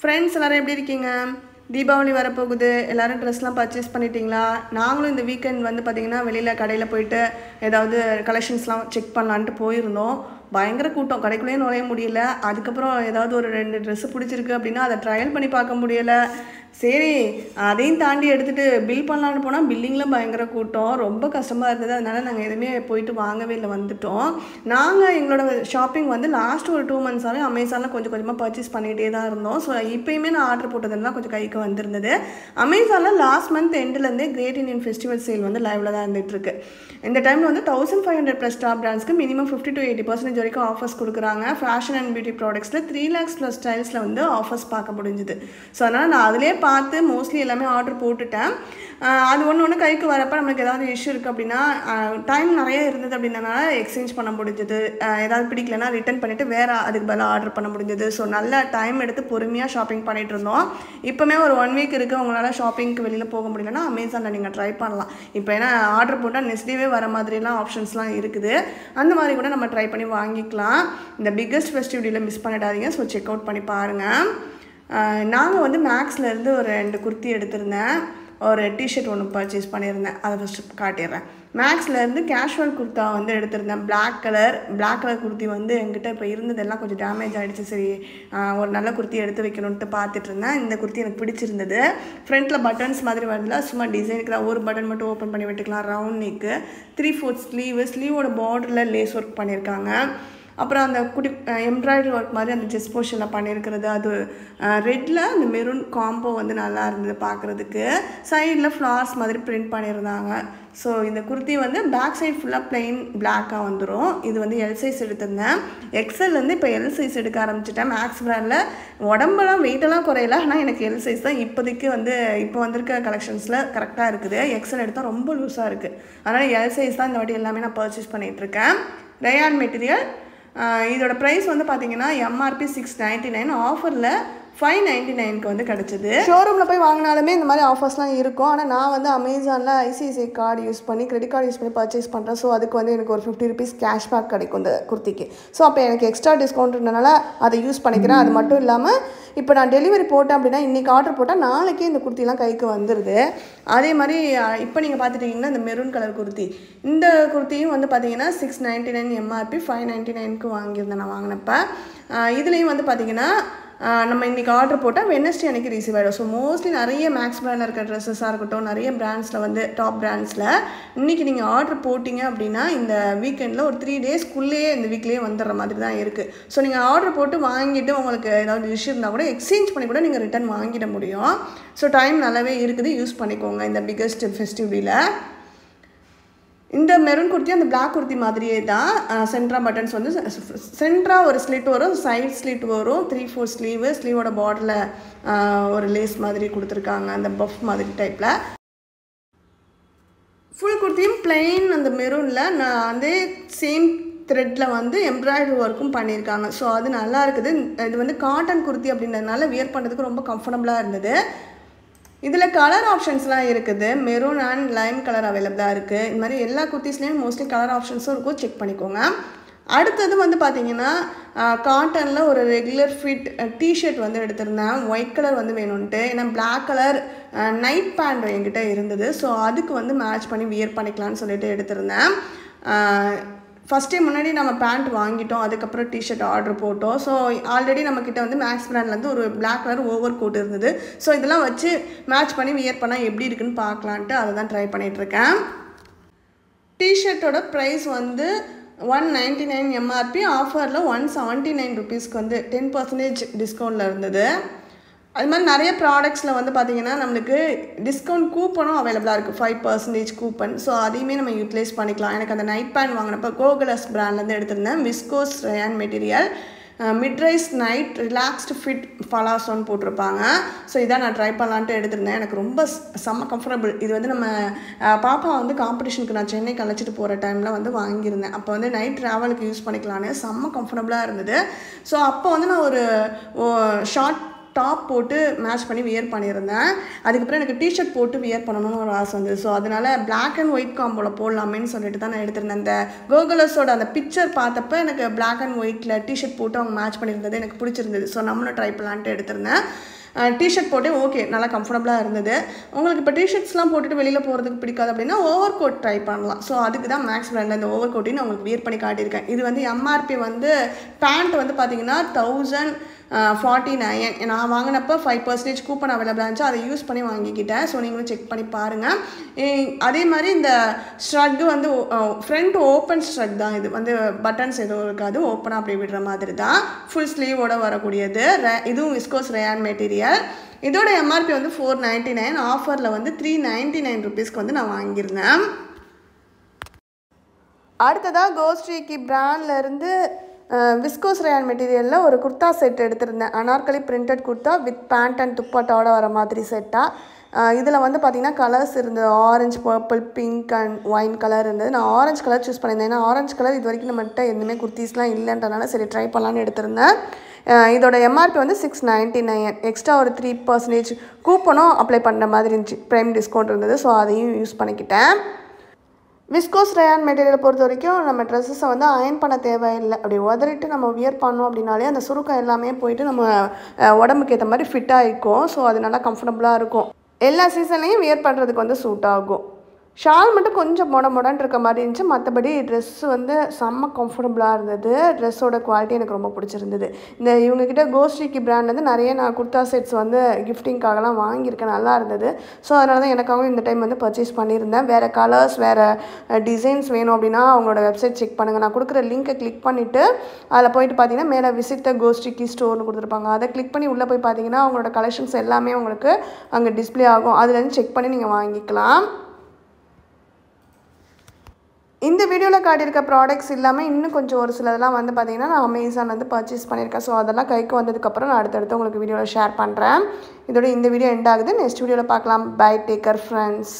Friends எல்லாரும் எப்படி இருக்கீங்க? தீபாவளி வரப்போகுது. எல்லாரும் ட்ரெஸ்லாம் பர்ச்சேஸ் பண்ணிட்டீங்களா? நாங்களும் இந்த வீக்கெண்ட் வந்து பார்த்திங்கன்னா வெளியில் கடையில் போயிட்டு ஏதாவது கலெக்ஷன்ஸ்லாம் செக் பண்ணலான்ட்டு போயிருந்தோம். பயங்கர கூட்டம், கடைக்குள்ளேயே நுழைய முடியல. அதுக்கப்புறம் ஏதாவது ஒரு 2 ட்ரெஸ்ஸு பிடிச்சிருக்கு அப்படின்னா அதை ட்ரையல் பண்ணி பார்க்க முடியலை. சரி, அதையும் தாண்டி எடுத்துகிட்டு பில் பண்ணலான்னு போனால் பில்லிங்கில் பயங்கர கூட்டம், ரொம்ப கஷ்டமாக இருந்தது. அதனால் நாங்கள் எதுவுமே போயிட்டு வாங்கவே இல்லை, வந்துட்டோம். நாங்கள் எங்களோட ஷாப்பிங் வந்து லாஸ்ட் ஒரு 2 மந்த்ஸாகவே அமேசானில் கொஞ்சம் கொஞ்சமாக பர்ச்சேஸ் பண்ணிகிட்டே தான் இருந்தோம். ஸோ இப்போயுமே நான் ஆர்டர் போட்டதெல்லாம் கொஞ்சம் கைக்கு வந்திருந்தது. அமேசானில் லாஸ்ட் மந்த் எண்டுலேருந்தே கிரேட் இண்டியன் ஃபெஸ்டிவல் சேல் வந்து லைவில் தான் இருந்துகிட்ருக்கு. இந்த டைமில் வந்து 1500+ டாப் பிராண்ட்ஸ்க்கு மினிமம் 50 to 80% வரைக்கும் ஆஃபர்ஸ் கொடுக்குறாங்க. ஃபேஷன் அண்ட் பியூட்டி ப்ராடக்ட்ஸில் 3 lakhs+ ஸ்டைல்ஸில் வந்து ஆஃபர்ஸ் பார்க்க முடிஞ்சுது. ஸோ அதனால் நான் அதிலே பார்த்து மோஸ்ட்லி எல்லாமே ஆர்டர் போட்டுட்டேன். அது ஒன்று கைக்கு வரப்போ நம்மளுக்கு ஏதாவது இஷ்யூ இருக்குது அப்படின்னா, டைம் நிறைய இருந்தது அப்படின்றனால எக்ஸ்சேஞ்ச் பண்ண முடிஞ்சது. ஏதாவது பிடிக்கலன்னா ரிட்டன் பண்ணிவிட்டு வேறு அதுக்கு பதிலாக ஆர்டர் பண்ண முடிஞ்சது. ஸோ நல்ல டைம் எடுத்து பொறுமையாக ஷாப்பிங் பண்ணிகிட்டு இருந்தோம். இப்போமே ஒரு 1 வீக் இருக்குது, உங்களால் ஷாப்பிங்க்கு வெளியில் போக முடியலன்னா அமேசானில் நீங்கள் ட்ரை பண்ணலாம். இப்போ ஏன்னா ஆர்டர் போட்டால் நெக்ஸ்ட் டேவே வர மாதிரிலாம் ஆப்ஷன்ஸ்லாம் இருக்குது. அந்த மாதிரி கூட நம்ம ட்ரை பண்ணி வாங்கிக்கலாம். இந்த பிக்கஸ்ட் ஃபெஸ்டிவிட்டியில் மிஸ் பண்ணிடாதீங்க. ஸோ செக் அவுட் பண்ணி பாருங்கள். நாங்கள் வந்து மேக்ஸ்லேருந்து ஒரு 2 குர்த்தி எடுத்திருந்தேன், ஒரு டிஷர்ட் ஒன்று பர்ச்சேஸ் பண்ணியிருந்தேன். அதை ஃபஸ்ட்டு காட்டிடுறேன். மேக்ஸ்லேருந்து கேஷுவல் குர்த்தா வந்து எடுத்திருந்தேன். பிளாக் கலர் குர்த்தி வந்து என்கிட்ட இப்போ இருந்ததெல்லாம் கொஞ்சம் டேமேஜ் ஆகிடுச்சு. சரி, ஒரு நல்ல குர்த்தி எடுத்து வைக்கணுன்ட்டு பார்த்துட்டு இருந்தேன். இந்த குர்த்தி எனக்கு பிடிச்சிருந்தது. ஃப்ரண்ட்டில் பட்டன்ஸ் மாதிரி வரல, சும்மா டிசைனுக்கு தான், ஒரு பட்டன் மட்டும் ஓப்பன் பண்ணி விட்டுக்கலாம். ரவுண்ட் நெக்கு, 3/4 ஸ்லீவோட பார்டரில் லேஸ் ஒர்க் பண்ணியிருக்காங்க. அப்புறம் அந்த குட்டி எம்ப்ராய்டரி ஒர்க் மாதிரி அந்த செஸ்ட் போர்ஷனில் பண்ணியிருக்கிறது, அது ரெட்டில் அந்த மெரூன் காம்போ வந்து நல்லா இருந்தது பார்க்குறதுக்கு. சைடில் ஃப்ளார்ஸ் மாதிரி பிரிண்ட் பண்ணியிருந்தாங்க. ஸோ இந்த குர்த்தி வந்து பேக் சைட் ஃபுல்லாக பிளெயின் பிளாக்காக வந்துடும். இது வந்து எல் சைஸ் எடுத்திருந்தேன். எக்ஸல்லேருந்து இப்போ எல் சைஸ் எடுக்க ஆரம்பிச்சிட்டேன். மேக்ஸ் பிராண்டில் உடம்பெல்லாம் வெயிட்டெல்லாம் குறையல, ஆனால் எனக்கு எல் சைஸ் தான் இப்போதைக்கு வந்து இப்போ வந்திருக்க கலெக்ஷன்ஸில் கரெக்டாக இருக்குது. எக்ஸல் எடுத்தால் ரொம்ப லூஸாக இருக்குது. அதனால் எல் சைஸ் தான் இந்த வாட்டி எல்லாமே நான் பர்ச்சேஸ் பண்ணிகிட்ருக்கேன். Rayon material. இதோட ப்ரைஸ் வந்து பார்த்தீங்கன்னா எம்ஆர்பி 699, ஆஃபரில் 599க்கு வந்து கிடச்சிது. ஷோரூமில் போய் வாங்கினாலுமே இந்த மாதிரி ஆஃபர்ஸ்லாம் இருக்கும். ஆனால் நான் வந்து அமேசானில் ஐசிஐசிஐ கார்டு யூஸ் பண்ணி, கிரெடிட் கார்டு யூஸ் பண்ணி பர்ச்சேஸ் பண்ணுறேன். ஸோ அதுக்கு வந்து எனக்கு ஒரு 50 rupees கேஷ்பேக் கிடைக்கும் இந்த குர்த்திக்கு. ஸோ அப்போ எனக்கு எக்ஸ்ட்ரா டிஸ்கவுண்ட் இருந்தனால அதை யூஸ் பண்ணிக்கிறேன். அது மட்டும் இல்லாமல் இப்போ நான் டெலிவரி போட்டேன் அப்படின்னா, இன்றைக்கி ஆர்டர் போட்டால் நாளைக்கே இந்த குர்த்திலாம் கைக்கு வந்துடுது. அதே மாதிரி இப்போ நீங்கள் பார்த்துட்டிங்கன்னா இந்த மெரூன் கலர் குர்த்தி, இந்த குர்த்தியும் வந்து பார்த்தீங்கன்னா 699 எம்ஆர்பி, 599க்கு வாங்கியிருந்தேன் நான் வாங்கினப்போ. இதுலேயும் வந்து பார்த்திங்கன்னா நம்ம இன்றைக்கி ஆர்டர் போட்டால் வெட்னஸ்டே அன்றைக்கி ரிசீவ் ஆகிடும். ஸோ மோஸ்ட்லி நிறைய மேக்ஸ் பிராண்டில் இருக்கிற ட்ரெஸ்ஸஸாக இருக்கட்டும், நிறைய பிராண்ட்ஸில் வந்து டாப் பிராண்ட்ஸில் இன்றைக்கி நீங்கள் ஆர்டர் போட்டிங்க அப்படின்னா இந்த வீக்கெண்டில் ஒரு 3 daysக்குள்ளேயே இந்த வீக்லேயே வந்துடுற மாதிரி தான் இருக்குது. ஸோ நீங்கள் ஆர்டர் போட்டு வாங்கிட்டு உங்களுக்கு ஏதாவது இஷ்யூ இருந்தால் கூட எக்ஸ்சேஞ்ச் பண்ணி கூட நீங்கள் ரிட்டன் வாங்கிட முடியும். ஸோ டைம் நல்லாவே இருக்குது, யூஸ் பண்ணிக்கோங்க இந்த பிக்கஸ்ட் ஃபெஸ்டிவலில். இந்த மெரூன் குர்த்தி அந்த பிளாக் குர்த்தி மாதிரியே தான். சென்ட்ரா பட்டன்ஸ் வந்து சென்ட்ரா ஒரு ஸ்லிட் வரும், சைட் ஸ்லிட் வரும், 3/4 ஸ்லீவோட பார்டரில் ஒரு லேஸ் மாதிரி கொடுத்துருக்காங்க, அந்த பஃப் மாதிரி டைப்பில். ஃபுல் குர்த்தியும் பிளெயின் அந்த மெரூனில் நான் வந்து சேம் த்ரெட்டில் வந்து எம்ப்ராய்டரி ஒர்க்கும் பண்ணியிருக்காங்க. ஸோ அது நல்லா இருக்குது. இது வந்து காட்டன் குர்த்தி அப்படின்றதுனால வியர் பண்ணுறதுக்கு ரொம்ப கம்ஃபர்டபுளாக இருந்தது. இதில் கலர் ஆப்ஷன்ஸ்லாம் இருக்குது. மெரூன் அண்ட் லைம் கலர் அவைலபிளாக இருக்குது. இந்த மாதிரி எல்லா குர்த்திஸ்லேயும் மோஸ்ட்லி கலர் ஆப்ஷன்ஸும் இருக்கும், செக் பண்ணிக்கோங்க. அடுத்தது வந்து பார்த்திங்கன்னா காட்டனில் ஒரு ரெகுலர் ஃபிட் டிஷர்ட் வந்து எடுத்திருந்தேன். ஒயிட் கலர் வந்து வேணும்ன்ட்டு, ஏன்னா பிளாக் கலர் நைட் பேண்ட் என்கிட்ட இருந்தது. ஸோ அதுக்கு வந்து மேட்ச் பண்ணி வியர் பண்ணிக்கலான்னு சொல்லிட்டு எடுத்திருந்தேன். ஃபஸ்ட்டே முன்னாடி நம்ம பேண்ட் வாங்கிட்டோம், அதுக்கப்புறம் டிஷர்ட் ஆர்டர் போட்டோம். ஸோ ஆல்ரெடி நம்மக்கிட்ட வந்து மேக்ஸ் பிராண்ட்லேருந்து ஒரு பிளாக் கலர் ஓவர் கோட் இருந்தது. ஸோ இதெல்லாம் வச்சு மேட்ச் பண்ணி வியர் பண்ணால் எப்படி இருக்குன்னு பார்க்கலான்ட்டு அதை தான் ட்ரை பண்ணிகிட்ருக்கேன். டிஷர்ட்டோட ப்ரைஸ் வந்து 199 எம்ஆர்பி, ஆஃபரில் 179 rupeesக்கு வந்து 10% டிஸ்கவுண்டில் இருந்தது. அது மாதிரி நிறைய ப்ராடக்ட்ஸில் வந்து பார்த்திங்கன்னா நம்மளுக்கு டிஸ்கவுண்ட் கூப்பனும் அவைலபிளாக இருக்குது, 5% கூப்பன். ஸோ அதையுமே நம்ம யூட்டிலைஸ் பண்ணிக்கலாம். எனக்கு அந்த நைட் பேண்ட் வாங்கினப்போ கோகுலஸ் பிராண்ட்லேருந்து எடுத்திருந்தேன். Viscose rayon material, midrise night relaxed fit பலாசோன்னு போட்டிருப்பாங்க. ஸோ இதான் நான் ட்ரை பண்ணலான்ட்டு எடுத்திருந்தேன். எனக்கு ரொம்ப செம்ம கம்ஃபர்டபுள். இது வந்து நம்ம பாப்பா வந்து காம்படிஷனுக்கு நான் சென்னைக்கு அழைச்சிட்டு போகிற டைமில் வந்து வாங்கியிருந்தேன். அப்போ வந்து நைட் ட்ராவலுக்கு யூஸ் பண்ணிக்கலான்னு செம்ம கம்ஃபர்டபுளாக இருந்தது. ஸோ அப்போ வந்து நான் ஒரு ஷார்ட் டாப் போட்டு மேட்ச் பண்ணி வியர் பண்ணியிருந்தேன். அதுக்கப்புறம் எனக்கு டிஷர்ட் போட்டு வியர் பண்ணணும்னு ஒரு ஆசை வந்தது. ஸோ அதனால் பிளாக் அண்ட் ஒயிட் காம்போவில் போடலாமேன்னு சொல்லிட்டு தான் நான் எடுத்திருந்தேன். இந்த கோகுலஸோட அந்த பிக்சர் பார்த்தப்ப எனக்கு பிளாக் அண்ட் ஒயிட்டில் டிஷர்ட் போட்டு அவங்க மேட்ச் பண்ணியிருந்தது எனக்கு பிடிச்சிருந்தது. ஸோ நம்மளும் ட்ரை பண்ணலான்ட்டு எடுத்திருந்தேன். டிஷர்ட் போட்டே ஓகே, நல்லா கம்ஃபர்டபுளாக இருந்தது. உங்களுக்கு இப்போ டிஷர்ட்ஸ்லாம் போட்டுட்டு வெளியில் போகிறதுக்கு பிடிக்காது அப்படின்னா ஓவர் கோட் ட்ரை பண்ணலாம். ஸோ அதுக்கு தான் மேக்ஸ் பிராண்டில் இந்த ஓவர் கோட்டையும் நான் உங்களுக்கு வியர் பண்ணி காட்டியிருக்கேன். இது வந்து எம்ஆர்பி வந்து பேண்ட் வந்து பார்த்தீங்கன்னா 1049. நான் வாங்கினப்போ 5% கூப்பன் அவைலபிளாக இருந்துச்சு. அதை யூஸ் பண்ணி வாங்கிக்கிட்டேன். ஸோ நீங்களும் செக் பண்ணி பாருங்கள். அதே மாதிரி இந்த ஸ்ட்ரக் வந்து ஃப்ரண்ட் ஓப்பன் ஸ்ட்ரக் தான். இது வந்து பட்டன்ஸ் எதுவும் இருக்காது, ஓப்பனாக அப்படி விடுற மாதிரி தான். ஃபுல் ஸ்லீவோட வரக்கூடியது. இதுவும் விஸ்கோஸ் ரேயான் மெட்டீரியல். இதோட எம்ஆர்பி வந்து 499. ஆஃபரில் வந்து 399 ருபீஸ்க்கு வந்து நான் வாங்கியிருந்தேன். அடுத்ததாக கோஸ்ட்ரீக்கி பிராண்ட்லேருந்து விஸ்கோஸ் ரேயான் மெட்டீரியலில் ஒரு குர்த்தா செட் எடுத்திருந்தேன். Anarkali printed kurta with pant and துப்பட்டாவோட வர மாதிரி செட்டாக. இதில் வந்து பார்த்திங்கன்னா கலர்ஸ் இருந்தது. Orange, purple, pink and wine colour இருந்தது. நான் ஆரஞ்சு கலர் சூஸ் பண்ணியிருந்தேன். ஏன்னா ஆரஞ்சு கலர் இது வரைக்கும் நம்மகிட்ட எதுவுமே குர்த்திஸ்லாம் இல்லைன்றனால சரி ட்ரை பண்ணலான்னு எடுத்திருந்தேன். இதோட எம்ஆர்பி வந்து 699. எக்ஸ்ட்ரா ஒரு 3% கூப்பனும் அப்ளை பண்ணுற மாதிரி இருந்துச்சு. ப்ரைம் டிஸ்கவுண்ட் இருந்தது. ஸோ அதையும் யூஸ் பண்ணிக்கிட்டேன். விஸ்கோஸ் ரேயான் மெட்டீரியலை பொறுத்த வரைக்கும் நம்ம ட்ரெஸ்ஸஸை வந்து அயன் பண்ண தேவையில்லை. அப்படி உதறிட்டு நம்ம வியர் பண்ணோம் அப்படின்னாலே அந்த சுருக்கம் எல்லாமே போயிட்டு நம்ம உடம்புக்கு ஏற்ற மாதிரி ஃபிட்டாக இருக்கும். ஸோ அது நல்லா கம்ஃபர்டபுளாக இருக்கும். எல்லா சீசன்லேயும் வியர் பண்ணுறதுக்கு வந்து சூட் ஆகும். ஷால் மட்டும் கொஞ்சம் மொடன்னு இருக்க மாதிரி இருந்துச்சு. மற்றபடி ட்ரெஸ் வந்து செம்ம கம்ஃபர்டபுளாக இருந்தது. ட்ரெஸ்ஸோட குவாலிட்டி எனக்கு ரொம்ப பிடிச்சிருந்தது. இவங்ககிட்ட கோஸ்ட்ரீக்கி பிராண்ட் வந்து நிறைய நான் குர்த்தா செட்ஸ் வந்து கிஃப்டிங்காகலாம் வாங்கியிருக்கேன். நல்லா இருந்தது. ஸோ அதனால தான் எனக்காகவும் இந்த டைம் வந்து பர்ச்சேஸ் பண்ணியிருந்தேன். வேறு கலர்ஸ் வேறு டிசைன்ஸ் வேணும் அப்படின்னா அவங்களோட வெப்சைட் செக் பண்ணுங்கள். நான் கொடுக்குற லிங்க்கை கிளிக் பண்ணிவிட்டு அதில் போயிட்டு பார்த்தீங்கன்னா மேலே விசிட் த கோஸ்ட்ரீக்கி ஸ்டோர்னு கொடுத்துருப்பாங்க. அதை கிளிக் பண்ணி உள்ளே போய் பார்த்தீங்கன்னா அவங்களோட கலெக்ஷன்ஸ் எல்லாமே உங்களுக்கு அங்கே டிஸ்பிளே ஆகும். அதுலேருந்து செக் பண்ணி நீங்கள் வாங்கிக்கலாம். இந்த வீடியோவில் காட்டியிருக்க ப்ராடக்ட்ஸ் இல்லாமல் இன்னும் கொஞ்சம் ஒரு சிலதெல்லாம் வந்து பார்த்திங்கன்னா நான் அமேசான் வந்து பர்ச்சேஸ் பண்ணியிருக்கேன். ஸோ அதெல்லாம் கைக்கு வந்ததுக்கப்புறம் நான் அடுத்தடுத்து உங்களுக்கு வீடியோவில் ஷேர் பண்ணுறேன். இதோட இந்த வீடியோ எண்ட் ஆகுது. நெக்ஸ்ட் வீடியோவில் பார்க்கலாம். Bye, take care friends.